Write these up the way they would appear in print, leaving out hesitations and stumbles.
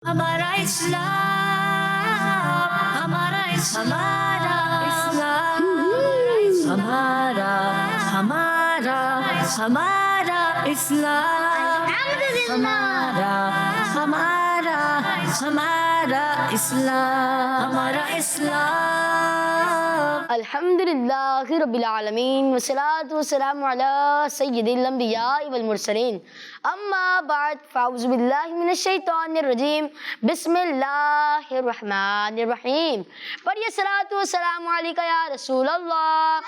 ہمارا اسلام، ہمارا اسلام، ہمارا ہمارا ہمارا اسلام، ہمارا ہمارا ہمارا اسلام، ہمارا اسلام۔ الحمدللہ رب العالمین والصلاة والسلام علی سید الانبیاء والمرسلین، اما بعد فاعوذ باللہ من الشیطان الرجیم، بسم اللہ الرحمن الرحیم۔ پڑھیے صلاۃ والسلام علیکہ یا رسول اللہ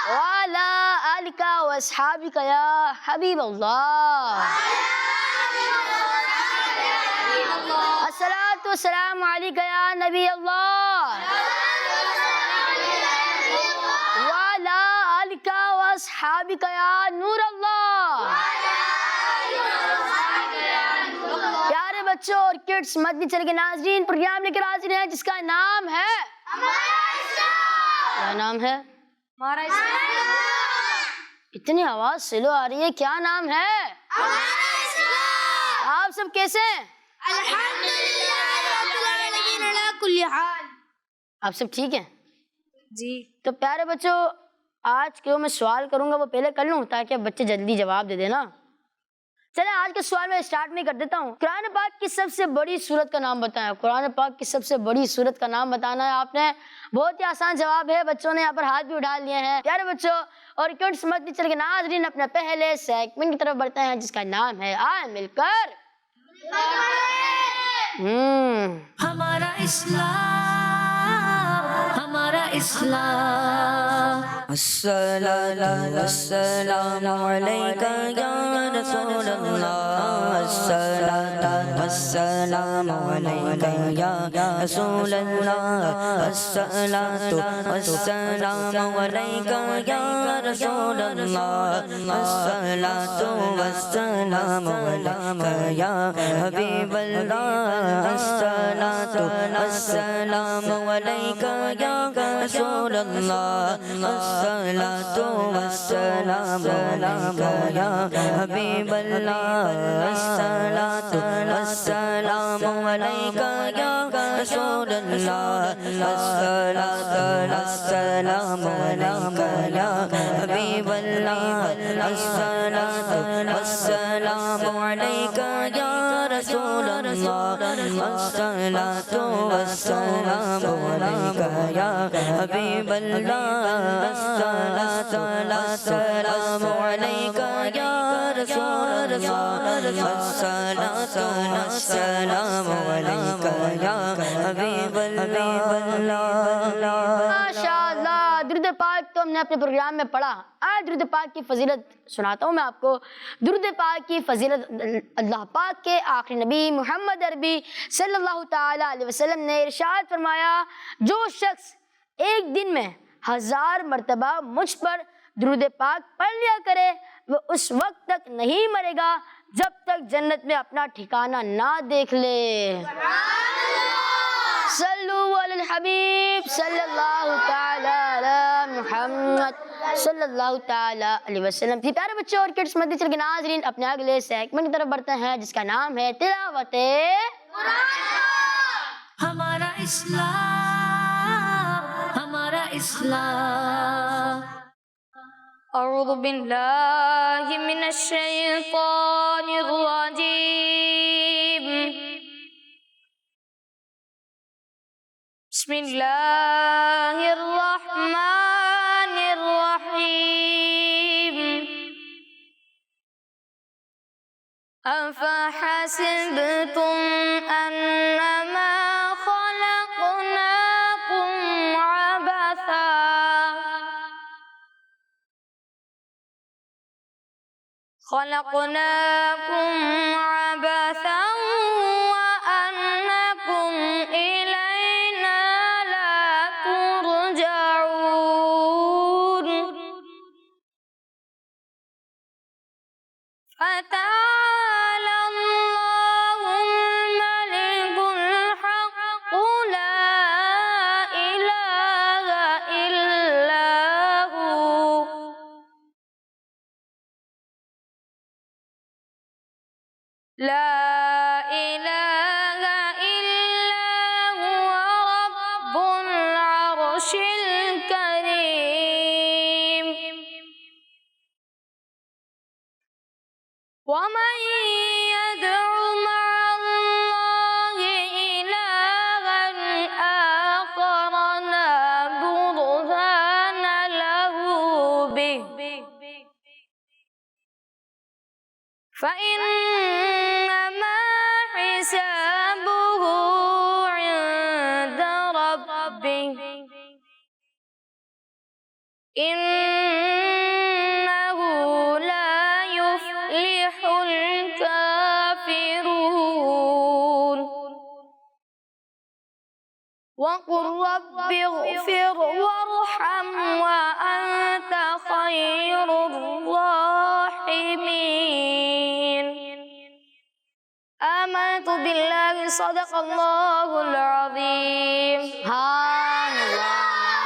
وعلی آلکہ واصحابکہ یا حبیب اللہ۔ الصلاۃ والسلام علیکہ یا نبی اللہ وعلی آلکہ واصحابکہ یا نور اللہ۔ پیارے بچوں اور کڈس مدنی چینل کے ناظرین، پروگرام لے کر حاضر ہیں جس کا نام ہے کیا نام ہے؟ اتنی آواز سلو آ رہی ہے، کیا نام ہے؟ آپ سب کیسے ہیں؟ آپ سب ٹھیک ہیں جی؟ تو پیارے بچوں، آج جو میں سوال کروں گا وہ پہلے کر لوں تاکہ بچے جلدی جواب دے دینا۔ چلیں آج کے سوال میں اسٹارٹ میں کر دیتا ہوں۔ قرآن پاک کی سب سے بڑی سورت کا نام بتائیں۔ قرآن پاک کی سب سے بڑی سورت کا نام بتانا ہے آپ نے۔ بہت ہی آسان جواب ہے، بچوں نے یہاں پر ہاتھ بھی اٹھا لیے ہیں۔ پیارے بچوں اور کڈس مدنی چینل کے ناظرین، اپنے پہلے سیگمنٹ کی طرف بڑھتے ہیں جس کا نام ہے آئے مل کر ہمارا اسلام، ہمارا اسلام۔ الصلاة والسلام علیکہ یا رسول اللہ، الصلاة والسلام علیکہ یا رسول اللہ، الصلاة والسلام علیکہ یا رسول اللہ، الصلاة والسلام علیکہ یا حبیب اللہ، الصلاة والسلام علیکہ یا رسول اللہ، الصلاة والسلام علیکہ یا حبیب اللہ، الصلاة والسلام علیکہ یا رسول اللہ، الصلاة والسلام علیکہ یا حبیب اللہ، الصلاة والسلام علیکہ یا رسول اللہ، الصلاة والسلام علیکہ یا حبیب اللہ، الصلاة والسلام علیکہ یا رسول اللہ، الصلاة والسلام علیکہ یا حبیب اللہ۔ ماشاءاللہ، درود پاک تو ہم نے اپنے پروگرام میں پڑھا۔ آج درود پاک کی فضیلت سناتا ہوں میں آپ کو۔ درود پاک کی فضیلت اللہ پاک کے آخری نبی محمد عربی صلی اللہ تعالی علیہ وسلم نے ارشاد فرمایا، جو شخص ایک دن میں 1000 مرتبہ مجھ پر درود پاک پڑھ لیا کرے وہ اس وقت تک نہیں مرے گا جب تک جنت میں اپنا ٹھکانہ نہ دیکھ لے۔ صلو علی الحبیب صلی اللہ تعالی علی محمد صلی اللہ تعالی علیہ وسلم۔ پیارے بچوں اور کڈس مدنی چینل کے ناظرین، اپنے اگلے سیگمنٹ کی طرف بڑھتے ہیں جس کا نام ہے تلاوت ہمارا اسلام، ہمارا اسلام۔ اعوذ باللہ من الشیطان الرجیم، بسم اللہ الرحمن الرحیم۔ افحسبتم انما خلقناکم عبثا وأنكم إلينا لا ترجعون، فتعالى الله الملك الحق لا إله إلا هو لا إله إلا هو رب العرش الكريم ومن يدع مع الله إلها آخر لا برهان له به فإنما حسابه عند ربه إنه لا يفلح الكافرون وقل رب اغفر وارحم وأنت خير الراحمين آمنت بالله صدق الله العظيم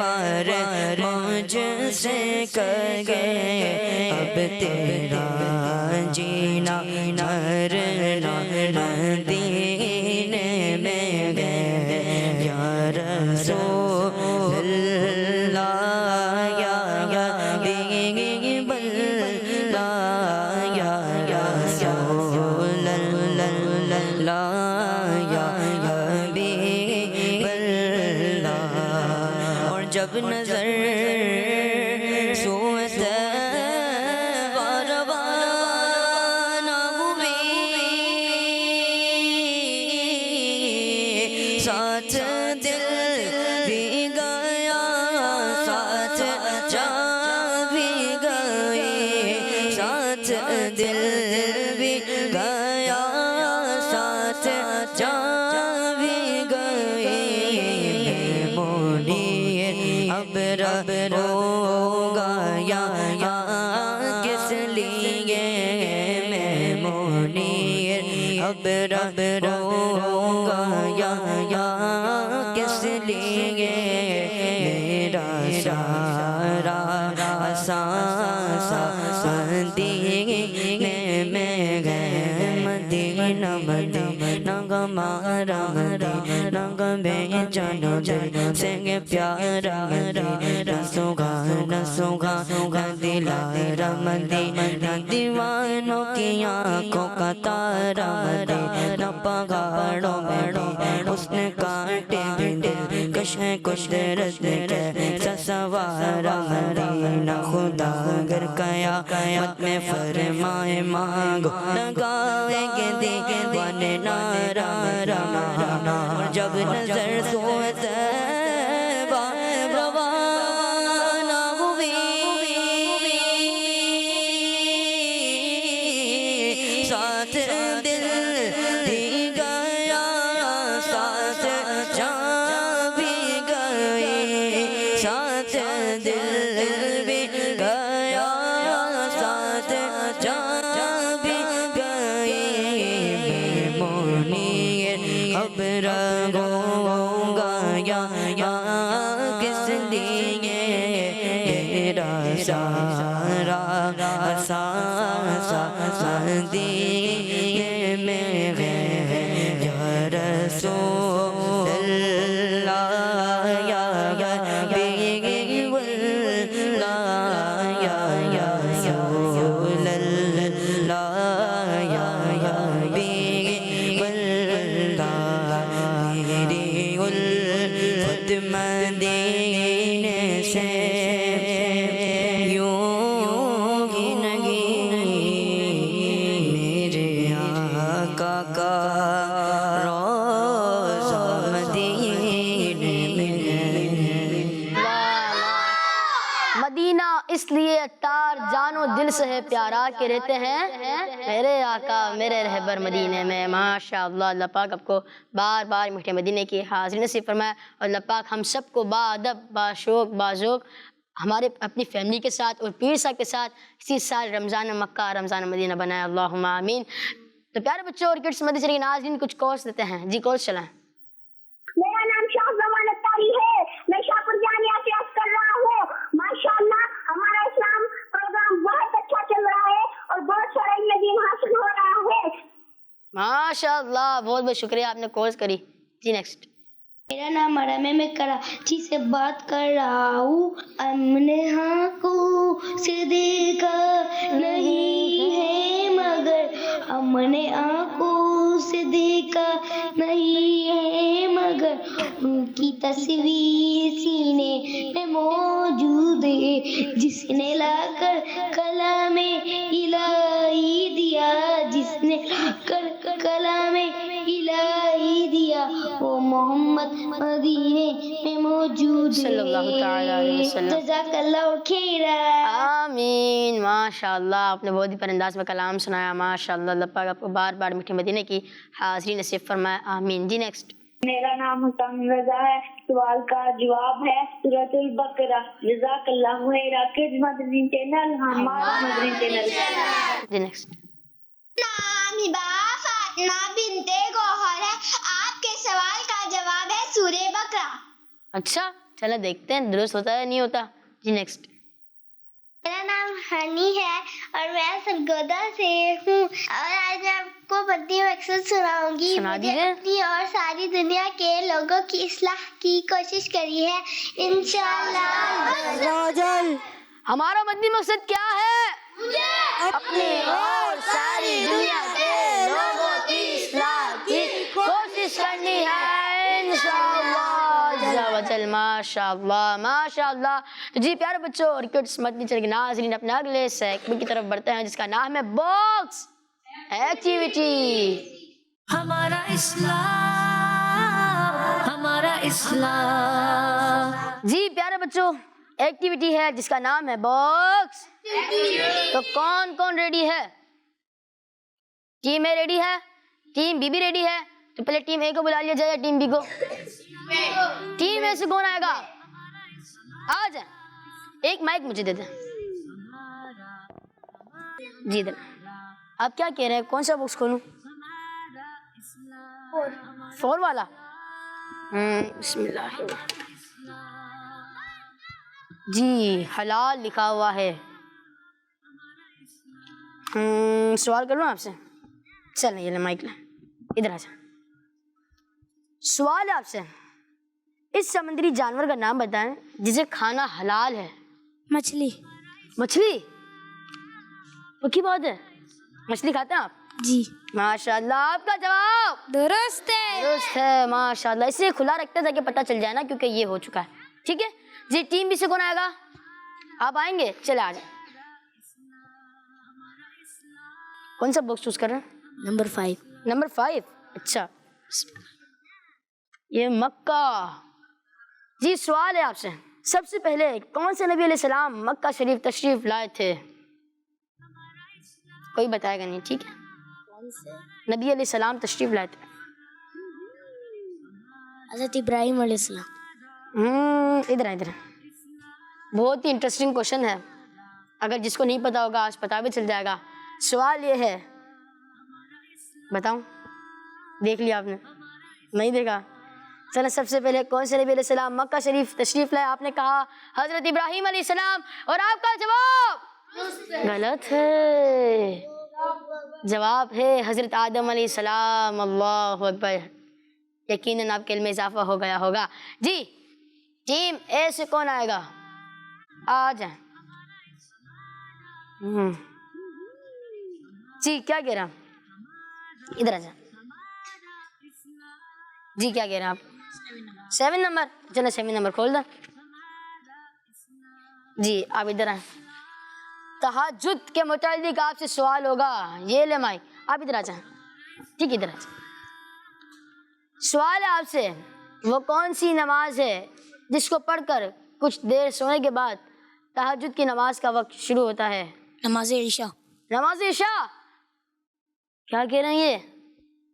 وار مجھ سے کر گئے اب تیرا جینا مرنا مدینے میں گئے یا رسول اللہ یا حبیب اللہ یا رسول اللہ یا حبیب اللہ اور جب نظر سوت روانہ ہوئی ساتھ دل بھی گیا ساتھ جان بھی گئی ساتھ دل بھی گیا ساتھ جان بھی گئی مونی اب رب ہوگا یا کس لیے میں مونی اب رب ہوگا یا کس لیے میرا سارا مدینے میں گئے مدینہ مدینہ گمارا مدینہ گمے جانو جانو سنگ پیارا مدینہ سوگا دلارا مدینہ دیوانوں کی آنکھوں کا تارا مدینہ پہاڑوں میں حسن کانٹے دل کش ہے قدرت کے سوارا مدینہ خدا گر قیامت میں فرمائے مانگو لگائیں گے دیوانے نارا اور جب نظر سوت روانہ ہوئی ساتھ دل بھی گیا ساتھ جان بھی گئی ساتھ دل بھی گیا ساتھ جان بھی گئی مونی اب رہوں گا یا کس لیے میرا سارا مدینے میں گئے یا رسول اللہ یا حبیب اللہ یا رسول اللہ یا حبیب اللہ میری الفت مدینے سے یوں ہی نہیں میرے آقا کا روضہ مدینے میں مدینہ اس لیے اتار جانو دل سے ہے پیارا کہ رہتے ہیں میرے آقا میرے رہبر مدینے میں ماشاء اللہ اللہ پاک آپ کو بار بار میٹھے مدینے کی حاضری نصیب فرمائے اور اللہ پاک ہم سب کو باادب باشوق بازوق ہمارے اپنی فیملی کے ساتھ اور پیر صاحب کے ساتھ اسی سال رمضان مکہ رمضان مدینہ بنائے اللہم آمین۔ تو پیارے بچوں اور کڈس مدرسے کے ناظرین کچھ کورس دیتے ہیں جی کورس چلائیں۔ میرا نام شاہ زمان اتاری ہے میں شاہپور جامعہ سے عرض کر رہا ہوں ماشاءاللہ ہمارا اسلام پروگرام بہت اچھا چل رہا ہے اور بہت سارا علم حاصل ہو رہا ہے ماشاء اللہ بہت بہت شکریہ آپ نے کورس کری جی نیکسٹ۔ میرا نام مریم ہے میں کراچی سے بات کر رہا ہوں ہم نے آنکھوں سے دیکھا نہیں ہے مگر ہم نے آنکھوں سے دیکھا نہیں ہے مگر ان کی تصویر سینے میں موجود ہے جس نے لا کر کلام الہی دیا جس نے لا کر کلام الہی دیا وہ محمد مدینے میں موجود صلی اللہ تعالیٰ علیہ وسلم۔ جزاک اللہ خیرا آمین ماشاء اللہ آپ نے بہت ہی پیارے انداز میں کلام سنایا ماشاء اللہ اللہ پاک آپ کو بار بار میٹھے مدینے کی حاضری نصیب فرمائے آمین جی نیکسٹ۔ میرا نام حسام رضا ہے سوال کا جواب ہے سورۃ البقرہ جزاک اللہ خیرا کڈز مدنی چینل ہمارا مدنی چینل جی نیکسٹ۔ نام ہبا فاطمہ بنت گوہر ہے آپ کے سوال کا جواب ہے سورہ بقرہ۔ اچھا چلے دیکھتے ہیں درست ہوتا ہے نہیں ہوتا. جی نیکسٹ. میرا نام ہنی ہے اور میں سرگودا سے ہوں اور آج میں آپ کو بدی مقصد سناؤں گی. سنا مجھے دیجیے. اپنی اور ساری دنیا کے لوگوں کی اصلاح کی کوشش کری ہے انشاءاللہ. ہمارا مدنی مقصد کیا ہے؟ اپنی اور ساری دنیا کے لوگوں کی اصلاح کی کوشش کرنی ہے انشاءاللہ. ماشاء اللہ ماشاء اللہ. تو جی پیارے بچوں اور کڈس مدنی چینل کے ناظرین اپنے اگلے سیگمنٹ کی طرف بڑھتے ہیں جس کا نام ہے باکس ایکٹیویٹی. ہمارا اسلام ہمارا اسلام. جی پیارے بچوں ایکٹیویٹی ہے جس کا نام ہے باکس. تو کون کون ریڈی ہے؟ ٹیم اے ریڈی ہے, ٹیم بی بھی ریڈی ہے. تو پہلے ٹیم اے کو بلا لیا جائے یا ٹیم بی کو؟ ٹیم اے سے کون آئے گا؟ آ جائیں. ایک مائک مجھے دے دیں. جی دیں. آپ کیا کہہ رہے ہیں کون سا باکس کھولوں؟ 4 والا. بسم اللہ. جی حلال لکھا ہوا ہے. سوال کر لوں آپ سے؟ چلیں یہ لیں مائک لیں ادھر آ جائیں. سوال ہے آپ سے, اس سمندری جانور کا نام بتائیں جسے کھانا حلال ہے. مچھلی. مچھلی؟ پکی بات ہے, مچھلی کھاتے ہیں آپ؟ جی. ماشاء اللہ. آپ کا جواب درست ہے. درست ہے ماشاء اللہ. اسے کھلا رکھتے تاکہ پتہ چل جائے نا کیونکہ یہ ہو چکا ہے. ٹھیک ہے جی. ٹیم بی سے کون آئے گا؟ آپ آئیں گے؟ چلے آ جائیں. کون سا باکس چوز کر رہے ہیں؟ نمبر 5. نمبر 5. اچھا یہ مکہ. جی سوال ہے آپ سے, سب سے پہلے کون سے نبی علیہ السلام مکہ شریف تشریف لائے تھے؟ کوئی بتائے گا نہیں. ٹھیک ہے. نبی علیہ السلام تشریف لائے تھے. حضرت ابراہیم علیہ السلام. ادھر ادھر. بہت ہی انٹرسٹنگ کوشچن ہے, اگر جس کو نہیں پتا ہوگا آج پتا بھی چل جائے گا. سوال یہ ہے, بتاؤں دیکھ لیا آپ نے؟ نہیں دیکھا؟ چلیں سب سے پہلے کون سے نبی علیہ السلام مکہ شریف تشریف لائے؟ آپ نے کہا حضرت ابراہیم علیہ السلام, اور آپ کا جواب غلط ہے. جواب ہے حضرت آدم علیہ السلام. اللہ اکبر. یقیناً آپ کے علم میں اضافہ ہو گیا ہوگا. جی ٹیم اے سے کون آئے گا؟ آ جائیں. جی کیا کہہ رہے ہیں؟ ادھر آ جائیں. جی کیا کہہ رہے ہیں آپ؟ 7 نمبر. چلو 7 نمبر کھول دیں. جی آپ ادھر آئیں. تہجد کے متعلق آپ سے سوال ہوگا. یہ لے مائک, آپ ادھر آ جائیں. ٹھیک ادھر آ جائیں. سوال ہے آپ سے, وہ کون سی نماز ہے جس کو پڑھ کر کچھ دیر سونے کے بعد تہجد کی نماز کا وقت شروع ہوتا ہے؟ نماز عشاء. نماز عشاء. کیا کہہ رہے ہیں یہ؟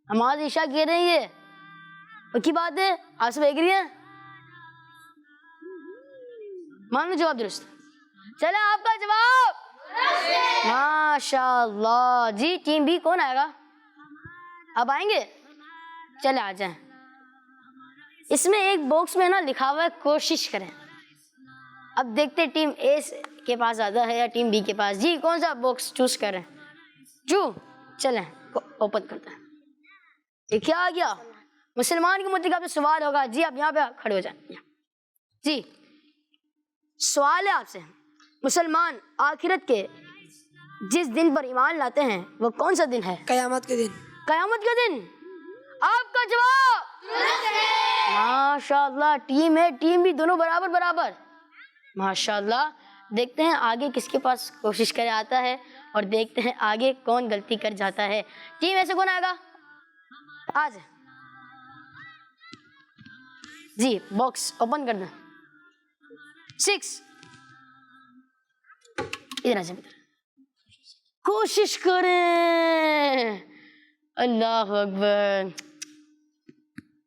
نماز عشاء کہہ رہے ہیں یہ؟ پکی بات ہے؟ آپ سب ایگری ہیں؟ مان لو جواب درست. چلے آپ کا جواب ماشاء اللہ. جی ٹیم بی کون آئے گا؟ آپ آئیں گے؟ چلے آ جائیں. اس میں ایک باکس میں نا لکھا ہوا ہے کوشش کریں. اب دیکھتے ٹیم اے کے پاس زیادہ ہے یا ٹیم بی کے پاس. جی کون سا باکس چوز کریں؟ جو چلیں اوپن کرتے ہیں. یہ کیا آ گیا؟ مسلمان کے متعلق آپ سے سوال ہوگا. جی آپ یہاں پہ کھڑے ہو جائیں. جی سوال ہے آپ سے, مسلمان آخرت کے جس دن پر ایمان لاتے ہیں وہ کون سا دن ہے؟ قیامت کے دن. قیامت کا دن. آپ کا جواب ماشاء اللہ. ٹیم ہے ٹیم بھی دونوں برابر برابر. ماشاء اللہ. دیکھتے ہیں آگے کس کے پاس کوشش کرے آتا ہے اور دیکھتے ہیں آگے کون غلطی کر جاتا ہے. ٹیم ایسے کون آئے گا؟ آ جائیں. جی باکس اوپن کر دیں. 6 ادھر آ جائیں. کوشش کریں. اللہ اکبر.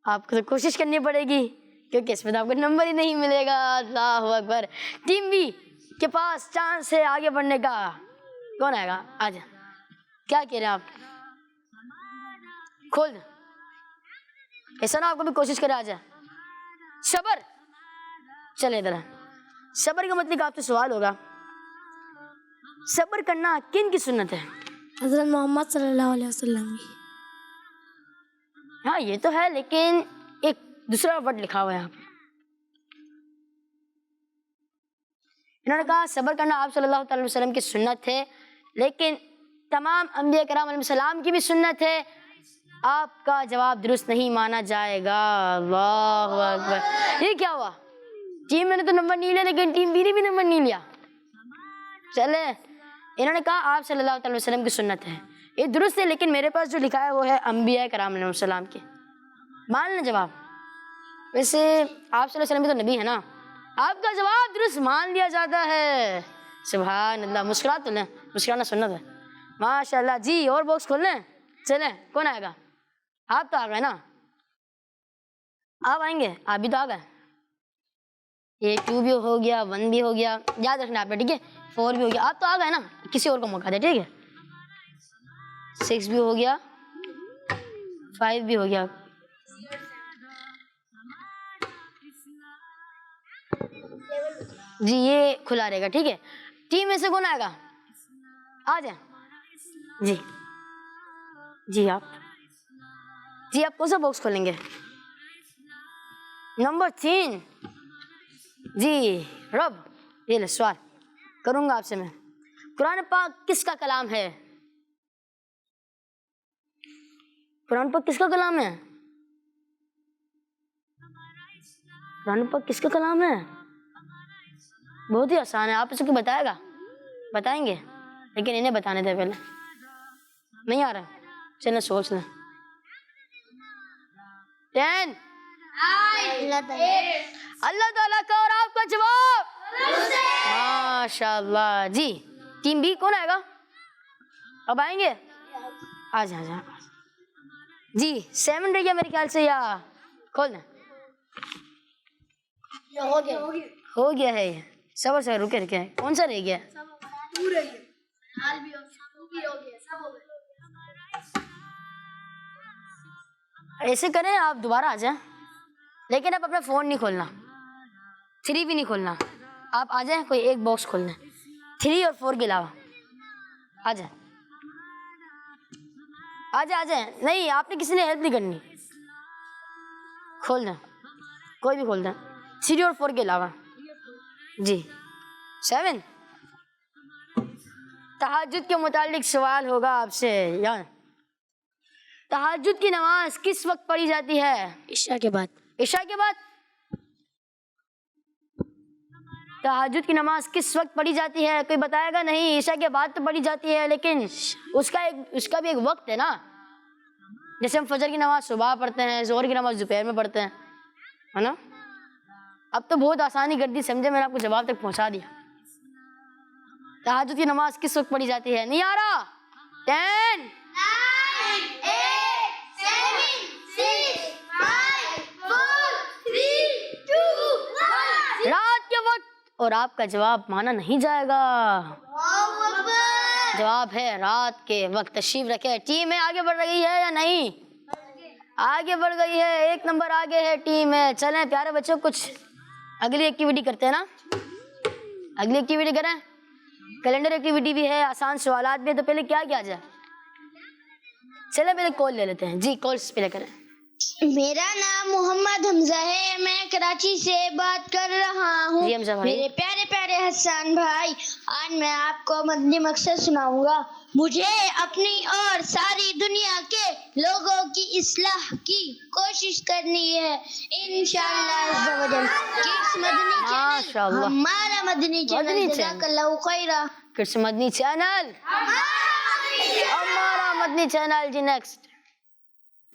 آپ کو تو کوشش کرنی پڑے گی کیونکہ اس میں تو آپ کو نمبر ہی نہیں ملے گا. اللہ اکبر. ٹیم بی کے پاس چانس ہے آگے بڑھنے کا. کون آئے گا؟ آ جائیں. کیا کہہ رہے ہیں آپ؟ کھول دیں. ایسا نا آپ کو بھی کوشش کرے. آ جائیں. صبر چلے ذرا صبر کا مطلب آپ سے سوال ہوگا، صبر کرنا کن کی سنت ہے؟ حضرت محمد صلی اللہ علیہ وسلم کی۔ ہاں یہ تو ہے، لیکن ایک دوسرا ورڈ لکھا ہوا ہے یہاں پہ۔ انہوں نے کہا صبر کرنا آپ صلی اللہ تعالی وسلم کی سنت ہے، لیکن تمام انبیاء کرام علیہ السلام کی بھی سنت ہے۔ آپ کا جواب درست نہیں مانا جائے گا۔ اللہ اکبر، یہ کیا ہوا؟ ٹیم میں نے تو نمبر نہیں لیا، لیکن ٹیم بی نے بھی نمبر نہیں لیا۔ چلے، انہوں نے کہا آپ صلی اللہ تعالی وسلم کی سنت ہے، یہ درست ہے، لیکن میرے پاس جو لکھا ہے وہ ہے انبیاء کرام علیہ السلام کی۔ مان لیں جواب؟ ویسے آپ صلی اللہ علیہ وسلم بھی تو نبی ہے نا، آپ کا جواب درست مان لیا جاتا ہے۔ سبحان اللہ، مسکرات تو لیں، مسکرانا سنت ہے۔ ماشاء اللہ جی، اور باکس کھول لیں۔ چلیں، کون آئے گا؟ آپ تو آ گئے نا، آپ آئیں گے، آپ بھی تو آ گئے۔ یہ 2 بھی ہو گیا، 1 بھی ہو گیا، یاد رکھنا آپ نے، ٹھیک ہے؟ 4 بھی ہو گیا، آپ تو آ گئے نا، کسی اور کو موقع دے، ٹھیک ہے؟ 6 بھی ہو گیا، 5 بھی ہو گیا۔ جی یہ کھلا رہے گا، ٹھیک ہے؟ ٹیم میں سے کون آئے گا؟ آ جائیں جی۔ جی آپ کون سا باکس کھولیں گے؟ نمبر 3۔ جی رب، یہ لے سوال کروں گا آپ سے میں، قرآن پاک کس کا کلام ہے؟ قرآن پاک کس کا کلام ہے؟ قرآن پاک کس کا کلام ہے؟ بہت ہی آسان ہے، آپ اسے کیوں بتائے گا؟ بتائیں گے، لیکن انہیں بتانے تھے پہلے۔ نہیں آ رہا؟ چلیں سوچ لیں۔ 10 اللہ تعالیٰ کا، اور آپ کا جواب ماشاء اللہ۔ جی ٹیم بی کون آئے گا؟ اب آئیں گے؟ آ جائیں۔ جی 7 رہ گیا میرے خیال سے، یا کھول دیں؟ ہو گیا ہے یہ، صبر سے رکے، کون سا رہ گیا؟ ایسے کریں، آپ دوبارہ آ جائیں، لیکن آپ اپنا فون نہیں کھولنا، 3 بھی نہیں کھولنا، آپ آ جائیں، کوئی ایک باکس کھول لیں 3 اور 4 کے علاوہ۔ آ جائیں، نہیں آپ نے کسی نے ہیلپ نہیں کرنی، کھول دیں، کوئی بھی کھول دیں 3 اور 4 کے علاوہ۔ جی 7 تہجد کے متعلق سوال ہوگا آپ سے، یار تہجد کی نماز کس وقت پڑھی جاتی ہے؟ عشاء کے بعد۔ عشاء کے بعد؟ تہجد کی نماز کس وقت پڑھی جاتی ہے؟ کوئی بتائے گا؟ نہیں، عشاء کے بعد تو پڑھی جاتی ہے، لیکن اس کا بھی ایک وقت ہے نا۔ جیسے ہم فجر کی نماز صبح پڑھتے ہیں، ظہر کی نماز دوپہر میں پڑھتے ہیں، ہے نا؟ اب تو بہت آسانی کر دی، سمجھے، میں نے آپ کو جواب تک پہنچا دیا۔ تہجد کی نماز کس وقت پڑھی جاتی ہے؟ نہیں آ رہا؟ 10 رات کے وقت، اور آپ کا جواب مانا نہیں جائے گا، جواب ہے رات کے وقت۔ تشریف رکھے، ٹیم ہے آگے بڑھ رہی ہے یا نہیں؟ آگے بڑھ گئی ہے، 1 نمبر آگے ہے ٹیم ہے۔ چلیں پیارے بچوں، کچھ اگلی ایکٹیویٹی کرتے ہیں نا، اگلی ایکٹیویٹی کریں، کیلنڈر ایکٹیویٹی بھی ہے، آسان سوالات بھی ہے، تو پہلے کیا کیا جائے؟ چلیں پہلے کال لے لیتے ہیں، جی کالس پہلے کریں۔ میرا نام محمد حمزہ ہے، میں کراچی سے بات کر رہا ہوں۔ جی حمزہ بھائی۔ میرے پیارے پیارے حسان بھائی، آج میں آپ کو مدنی مقصد سناؤں گا۔ مجھے اپنی اور ساری دنیا کے لوگوں کی اصلاح کی کوشش کرنی ہے، انشاءاللہ عز و جل۔ کس مدنی چینل؟ ماشاءاللہ، ہمارا مدنی چینل، جزاک اللہ خیرہ۔ کس مدنی چینل؟ ہمارا مدنی چینل۔ جی نیکسٹ۔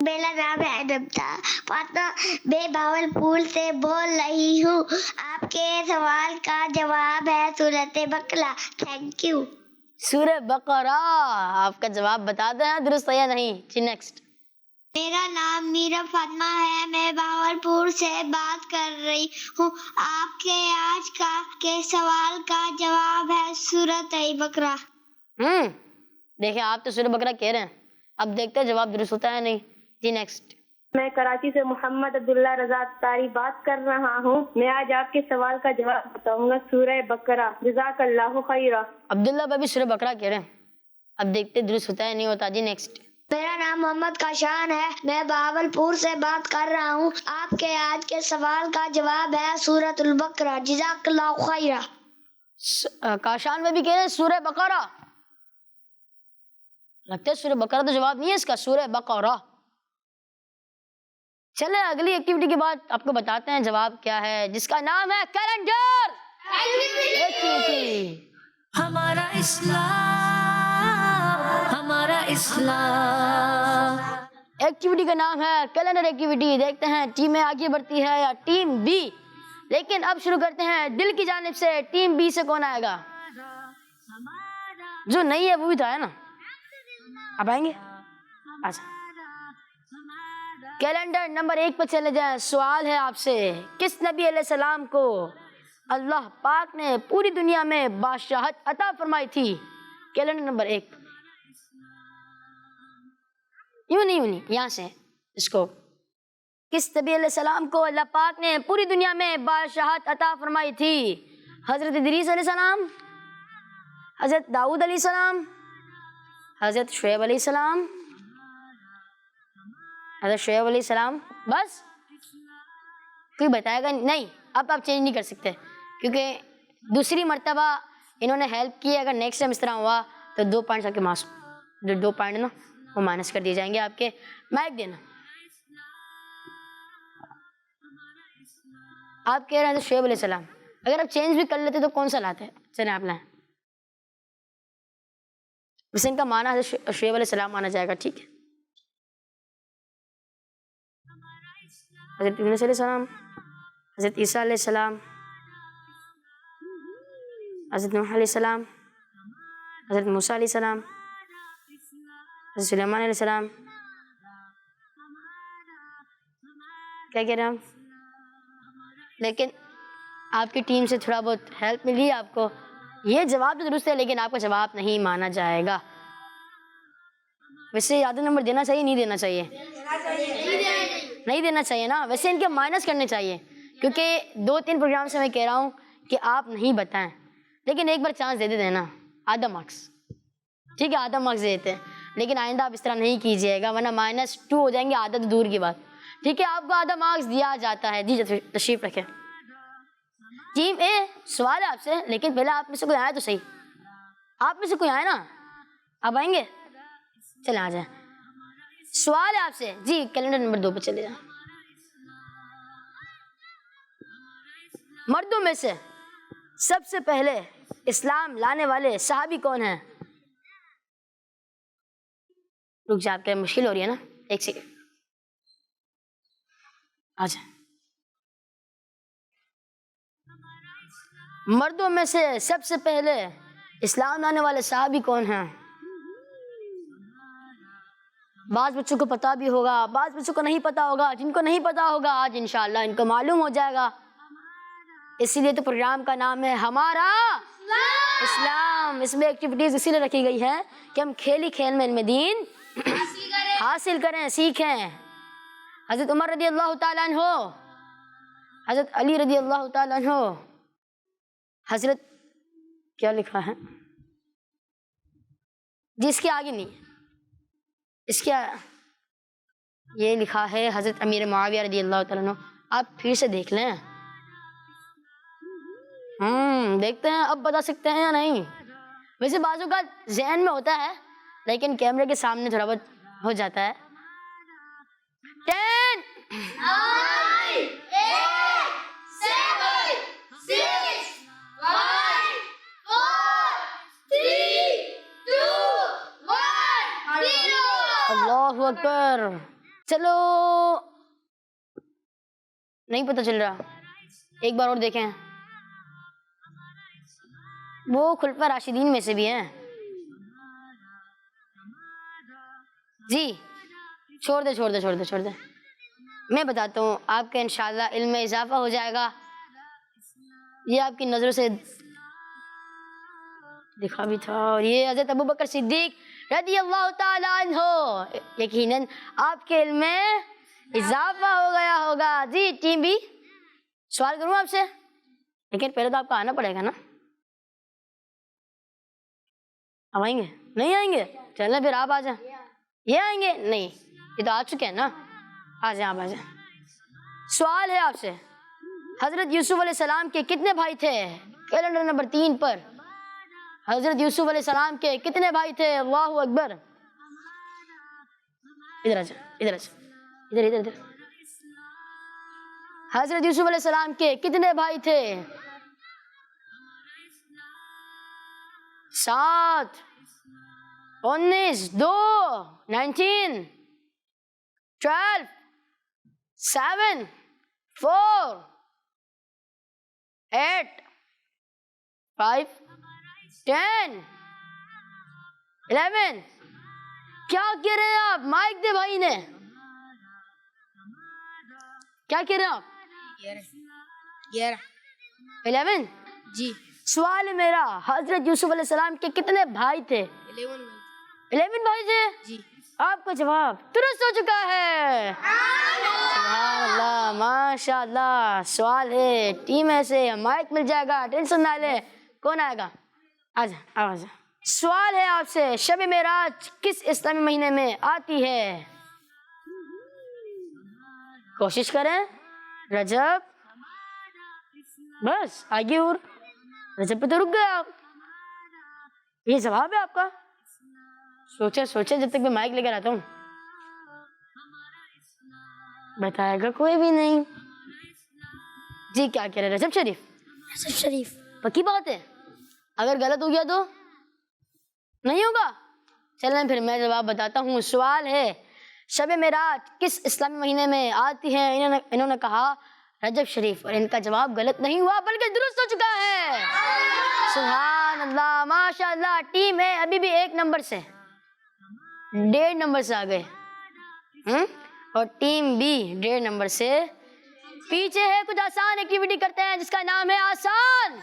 میرا نام ہے نمتا فاطمہ، میں بھاولپور سے بول رہی ہوں۔ آپ کے سوال کا جواب ہے سورۃ بقرہ۔ Thank you. سورہ بقرہ، آپ کا جواب بتا دیں درست ہے یا نہیں؟ جی نیکسٹ۔ میرا نام میرا فاطمہ ہے، میں بھاولپور سے بات کر رہی ہوں۔ آپ کے آج کے سوال کا جواب ہے سورۃ بقرہ۔ دیکھیں آپ تو سورہ بقرہ کہہ رہے ہیں، اب دیکھتے ہیں جواب درست ہوتا ہے نہیں۔ جی نیکسٹ۔ میں کراچی سے محمد عبداللہ رضا تاری بات کر رہا ہوں. میں آج آپ کے سوال کا جواب بتاؤں گا سورہ بقرہ. جزاک اللہ خیرہ. عبداللہ بھائی سورہ بقرہ کہہ رہے ہیں. اب دیکھتے درست ہوتا ہے نہیں ہوتا. جی نیکسٹ. میرا نام محمد کاشان ہے. میں بہاولپور سے بات کر رہا ہوں. آپ کے آج کے سوال کا جواب ہے سورۃ البقرہ. جزاک اللہ خیرہ. کاشان میں بھی کہہ رہے ہیں سورہ بقرہ. لگتا ہے سورہ بقرہ تو جواب نہیں ہے اس کا, سورہ بقرہ. چلے اگلی ایکٹیویٹی کے بعد آپ کو بتاتے ہیں جواب کیا ہے, جس کا نام ہے کیلنڈر ایکٹیویٹی. ہمارا اسلام, ہمارا اسلام. ایکٹیویٹی کا نام ہے کیلنڈر ایکٹیویٹی. دیکھتے ہیں ٹیمیں آگے بڑھتی ہے یا ٹیم بی. لیکن اب شروع کرتے ہیں دل کی جانب سے. ٹیم بی سے کون آئے گا؟ جو نہیں ہے وہ بھی تو آیا نا. اب آئیں گے. اچھا کیلنڈر نمبر 1 پہ چلے جائیں. سوال ہے آپ سے, کس نبی علیہ السلام کو اللہ پاک نے پوری دنیا میں بادشاہت عطا فرمائی تھی؟ Calendar number 1. یوں نہیں یہاں سے اس کو. کس نبی علیہ السلام کو اللہ پاک نے پوری دنیا میں بادشاہت عطا فرمائی تھی؟ حضرت ادریس علیہ السلام, حضرت داؤد علیہ السلام, حضرت شعیب علیہ السلام, حضرت شعیب علیہ السلام. بس کوئی بتائے گا نہیں. اب آپ چینج نہیں کر سکتے کیونکہ دوسری مرتبہ انہوں نے ہیلپ کی. اگر نیکسٹ ٹائم اس طرح ہوا تو 2 پوائنٹس آپ کے مارکس, جو 2 پوائنٹ نا وہ مائنس کر دیے جائیں گے آپ کے. مائک دینا. آپ کہہ رہے ہیں شعیب علیہ السلام. اگر آپ چینج بھی کر لیتے تو کون سا لاتے؟ چلیں آپ لائیں. ویسے ان کا معنی حضرت شعیب علیہ السلام مانا جائے گا. ٹھیک ہے. حضرت یونس علیہ السلام, حضرت عیسیٰ علیہ السلام, حضرت نوح علیہ السلام, حضرت موسیٰ علیہ السلام, حضرت سلیمان علیہ السلام. کیا کہہ رہے ہیں آپ؟ لیکن آپ کی ٹیم سے تھوڑا بہت ہیلپ ملی آپ کو. یہ جواب تو درست ہے لیکن آپ کا جواب نہیں مانا جائے گا. ویسے آدھا نمبر دینا چاہیے نہیں دینا چاہیے؟ نہیں دینا چاہیے نا. ویسے ان کے مائنس کرنے چاہیے کیونکہ 2-3 پروگرام سے میں کہہ رہا ہوں کہ آپ نہیں بتائیں, لیکن ایک بار چانس دے دیتے ہیں نا. آدھا مارکس ٹھیک ہے, آدھا مارکس دے دیتے ہیں. لیکن آئندہ آپ اس طرح نہیں کیجیے گا ورنہ -2 ہو جائیں گے. آدھا تو دور کی بات. ٹھیک ہے, آپ کو آدھا مارکس دیا جاتا ہے. جی تشریف رکھیں. ٹیم اے سوال ہے آپ سے, لیکن پہلے آپ میں سے کوئی آیا تو صحیح. آپ میں سے کوئی آیا نا. آپ آئیں گے؟ چلیں آ جائیں. سوال ہے آپ سے. جی کیلنڈر نمبر 2 پہ چلے جائیں. مردوں میں سے سب سے پہلے اسلام لانے والے صحابی کون ہیں؟ رک جا, آپ کے مشکل ہو رہی ہے نا, ایک سیکنڈ. اچھا مردوں میں سے سب سے پہلے اسلام لانے والے صحابی کون ہیں؟ بعض بچوں کو پتا بھی ہوگا, بعض بچوں کو نہیں پتا ہوگا. جن کو نہیں پتا ہوگا آج انشاءاللہ ان کو معلوم ہو جائے گا. اسی لیے تو پروگرام کا نام ہے ہمارا اسلام. اس میں ایکٹیویٹیز اسی لیے رکھی گئی ہے کہ ہم کھیل میں علم دین حاصل کریں, سیکھیں. حضرت عمر رضی اللہ تعالیٰ عنہ, حضرت علی رضی اللہ تعالیٰ عنہ, حضرت کیا لکھا ہے جس کے آگے نہیں, اس کے یہ لکھا ہے حضرت امیر معاویہ رضی اللہ تعالیٰ عنہ. آپ پھر سے دیکھ لیں. دیکھتے ہیں اب بتا سکتے ہیں یا نہیں. ویسے بعضوں کا ذہن میں ہوتا ہے لیکن کیمرے کے سامنے تھوڑا بہت ہو جاتا ہے. 10 9 8 7 6 5 4 3 2 1 0. اللہ اکبر. چلو نہیں پتہ چل رہا, ایک بار اور دیکھیں. وہ خلفاء راشدین میں سے بھی ہیں. جی چھوڑ دے. میں بتاتا ہوں آپ کا انشاءاللہ علم میں اضافہ ہو جائے گا. یہ آپ کی نظروں سے دکھا بھی تھا. اور یہ حضرت ابوبکر صدیق رضی اللہ تعالیٰ عنہ, یقیناً آپ کے علم میں اضافہ ہو گیا ہوگا. جی ٹیم بی سوال کروں آپ سے, لیکن پہلے تو آپ کو آنا پڑے گا نا. اب آئیں گے نہیں آئیں گے؟ چلیں پھر آپ آ جائیں. یہ آئیں گے نہیں, یہ تو آ چکے ہیں نا. آ جائیں آپ آ جائیں. سوال ہے آپ سے, حضرت یوسف علیہ السلام کے کتنے بھائی تھے؟ کیلنڈر نمبر 3 پر حضرت یوسف علیہ السلام کے کتنے بھائی تھے؟ اللہ اکبر. ادھر آ جائیں, ادھر آ جائیں, ادھر ادھر ادھر. حضرت یوسف علیہ السلام کے کتنے بھائی تھے؟ 7 19 2 19 12 7 4 8 5 10 11. کیا کہہ رہے ہیں آپ؟ مائک دے بھائی نے. کیا کہہ رہے ہیں آپ؟ 11. جی سوال ہے میرا, حضرت یوسف علیہ السلام کے کتنے بھائی تھے؟ 11 بھائی تھے. جی آپ کا جواب درست ہو چکا ہے. سبحان اللہ, ماشاء اللہ. سوال ہے ٹیم ایسے, مائک مل جائے گا, ٹینشن نہ لے. کون آئے گا؟ آ جائیں آ جائیں. سوال ہے آپ سے, شب معراج کس اسلامی مہینے میں آتی ہے؟ کوشش کریں. رجب, بس آگے اور رجب پہ تو رک گئے آپ. یہ جواب ہے آپ کا؟ سوچے سوچے جب تک میں مائک لے کر آتا ہوں. بتائے گا کوئی بھی نہیں. جی کیا کہہ رہے ہیں؟ رجب شریف. رجب شریف. پکی بات ہے. اگر غلط ہو گیا تو نہیں ہوگا. چلیں پھر میں جواب بتاتا ہوں. سوال ہے شب معراج کس اسلامی مہینے میں آتی ہے؟ انہوں نے کہا رجب شریف, اور ان کا جواب غلط نہیں ہوا بلکہ درست ہو چکا ہے. سبحان اللہ, ماشاء اللہ. ٹیم اے ابھی بھی 1 نمبر سے 1.5 نمبر سے آگئے, اور ٹیم بی 1.5 نمبر سے پیچھے ہے. کچھ آسان ایکٹیویٹی کرتے ہیں جس کا نام ہے آسان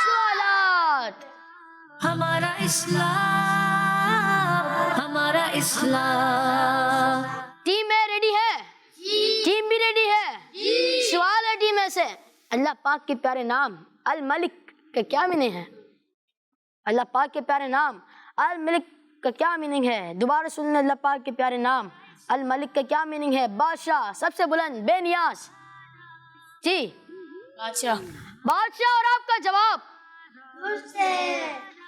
سوالات. ہمارا اسلام, ہمارا اسلام. ٹیم اے ریڈی ہے؟ ٹیم بی ریڈی ہے؟ سوال ہے ٹیم اے سے, اللہ پاک کے پیارے نام الملک کا کیا میننگ ہے؟ اللہ پاک کے پیارے نام الملک کا کیا میننگ ہے؟ دوبارہ سنیں, اللہ پاک کے پیارے نام الملک کا کیا میننگ ہے؟ بادشاہ, سب سے بلند, بے نیاز. جی بادشاہ. بادشاہ. اور آپ کا جواب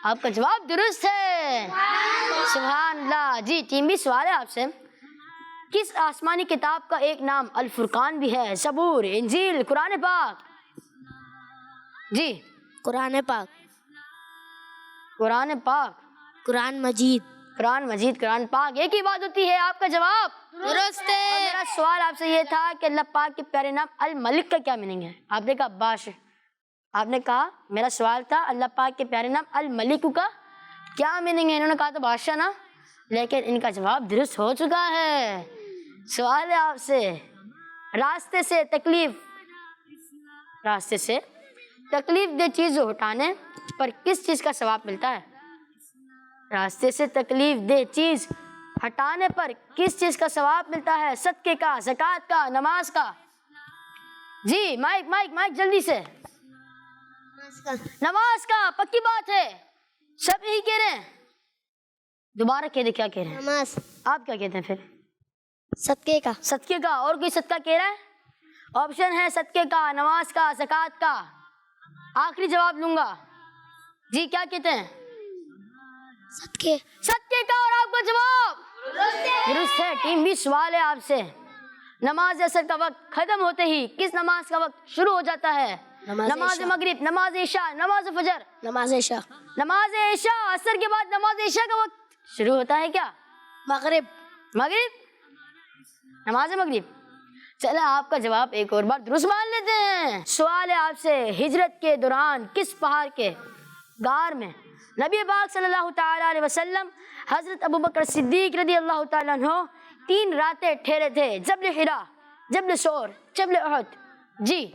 آپ کا جواب درست ہے. سبحان اللہ. جی ٹیم بھی سوال ہے آپ سے, کس آسمانی کتاب کا ایک نام الفرقان بھی ہے؟ زبور, انجیل, قرآن پاک. جی قرآن پاک. قرآن پاک, قرآن مجید. قرآن مجید, قرآن پاک ایک ہی بات ہوتی ہے. آپ کا جواب درست ہے. اور میرا سوال آپ سے یہ تھا کہ اللہ پاک کے پیارے نام الملک کا کیا میننگ ہے؟ آپ نے کہا بادشاہ. آپ نے کہا, میرا سوال تھا اللہ پاک کے پیارے نام الملک کا کیا میننگ ہے؟ انہوں نے کہا تو بادشاہ نا, لیکن ان کا جواب درست ہو چکا ہے. سوال ہے آپ سے, راستے سے تکلیف دہ چیز ہٹانے پر کس چیز کا ثواب ملتا ہے؟ راستے سے تکلیف دہ چیز ہٹانے پر کس چیز کا ثواب ملتا ہے؟ صدقے کا, زکوٰۃ کا, نماز کا. جی مائک مائک مائک جلدی سے. نماز کا. پکی بات ہے, سب یہی کہہ رہے ہیں. دوبارہ کہہ دے, کیا کہہ رہے ہیں؟ نماز. آپ کیا کہتے ہیں پھر؟ صدقے کا. صدقے کا. اور کوئی صدقہ کہہ رہا ہے؟ آپشن ہے صدقے کا, نماز کا, زکوٰۃ کا. آخری جواب لوں گا. جی کیا کہتے ہیں؟ صدقے کا. اور آپ کا جواب درست ہے. ٹیم بھی سوال ہے آپ سے, نماز اثر کا وقت ختم ہوتے ہی کس نماز کا وقت شروع ہو جاتا ہے؟ نماز مغرب, نماز عشاء, نماز فجر. نماز عشاء. نماز عشاء. اثر کے بعد نماز عشاء کا وقت شروع ہوتا ہے کیا؟ مغرب. مغرب, نماز مغرب. چلے آپ کا جواب ایک اور بار درست مان لیتے ہیں. سوال ہے آپ سے, ہجرت کے دوران کس پہاڑ کے غار میں نبی پاک صلی اللہ تعالیٰ علیہ وسلم حضرت ابوبکر صدیق رضی اللہ تعالیٰ عنہ 3 راتیں ٹھہرے تھے؟ جبل حرا, جبل ثور, جبل احد. جی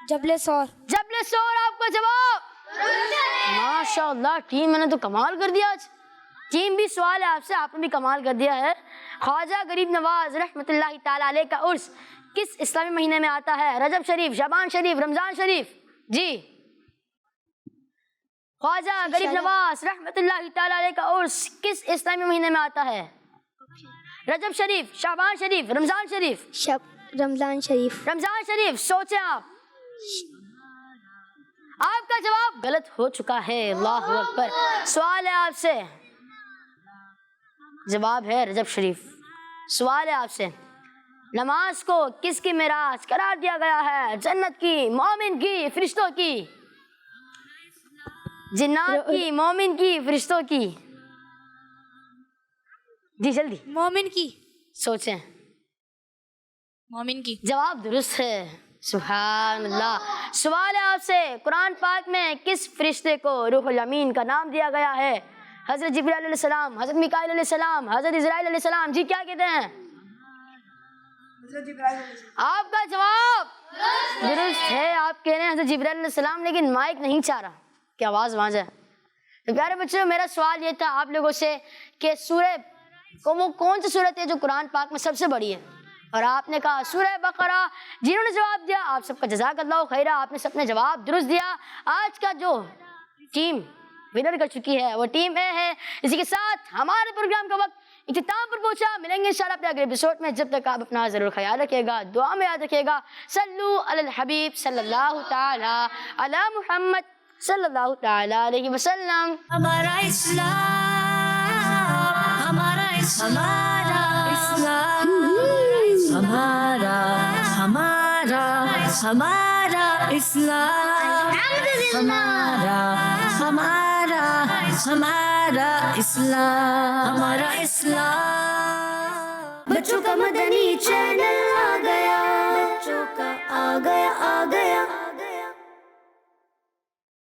جبل ثور. جبل ثور. آپ کا جواب ماشاء اللہ. ٹیم میں نے تو کمال کر دیا آج. ٹیم بھی سوال ہے آپ سے, آپ نے بھی کمال کر دیا ہے. خواجہ غریب نواز رحمۃ اللہ تعالیٰ علیہ کا عرس کس اسلامی مہینے میں آتا ہے؟ رجب شریف، شعبان شریف، رمضان شریف؟ جی خواجہ غریب نواز رحمۃ اللہ تعالیٰ علیہ کا عرس کس اسلامی مہینے میں آتا ہے؟ رجب شریف، شعبان شریف، رمضان شریف؟ رمضان شریف. رمضان شریف. سوچیں آپ کا جواب غلط ہو چکا ہے. اللہ اکبر. سوال ہے آپ سے، جواب ہے رجب شریف. سوال ہے آپ سے، نماز کو کس کی معراج قرار دیا گیا ہے؟ جنت کی، مومن کی، فرشتوں کی؟ جنات کی، مومن کی، فرشتوں کی؟ جی جلدی. مومن کی. سوچیں. مومن کی. جواب درست ہے. سبحان اللہ. سوال ہے آپ سے، قرآن پاک میں کس فرشتے کو روح الامین کا نام دیا گیا ہے؟ حضرت جبرائیل علیہ السلام، حضرت میکائیل علیہ السلام، حضرت اسرائیل علیہ السلام؟ جی کیا کہتے ہیں؟ آپ کا جواب درست ہے. آپ کہہ رہے ہیں حضرت جبرائیل علیہ السلام، لیکن مائک نہیں چاہ رہا کہ آواز وہاں جائے. تو پیارے بچوں، میرا سوال یہ تھا آپ لوگوں سے کہ سورہ کو وہ کون سی سورت ہے جو قرآن پاک میں سب سے بڑی ہے؟ اور آپ نے کہا سورہ بقرہ. جنہوں نے جواب دیا آپ سب کا جزاک اللہ خیرہ، آپ نے سب نے جواب درست دیا. آج کا جو ٹیم ونر کر چکی ہے وہ ٹیم اے ہے. اسی کے ساتھ ہمارے پروگرام کا وقت اختتام پر پہنچا. ملیں گے انشاءاللہ اپنے اگلے ایپیسوڈ میں. جب تک آپ اپنا ضرور خیال رکھیے گا، دعا میں یاد رکھیے گا. صلو علی الحبیب صلی اللہ تعالی علی محمد صلی اللہ تعالی علیہ وسلم. ہمارا اسلام، ہمارا ہمارا اسلام، ہمارا ہمارا ہمارا اسلام، ہمارا ہمارا ہمارا اسلام، ہمارا اسلام. بچوں کا مدنی چینل آ گیا، بچوں کا آ گیا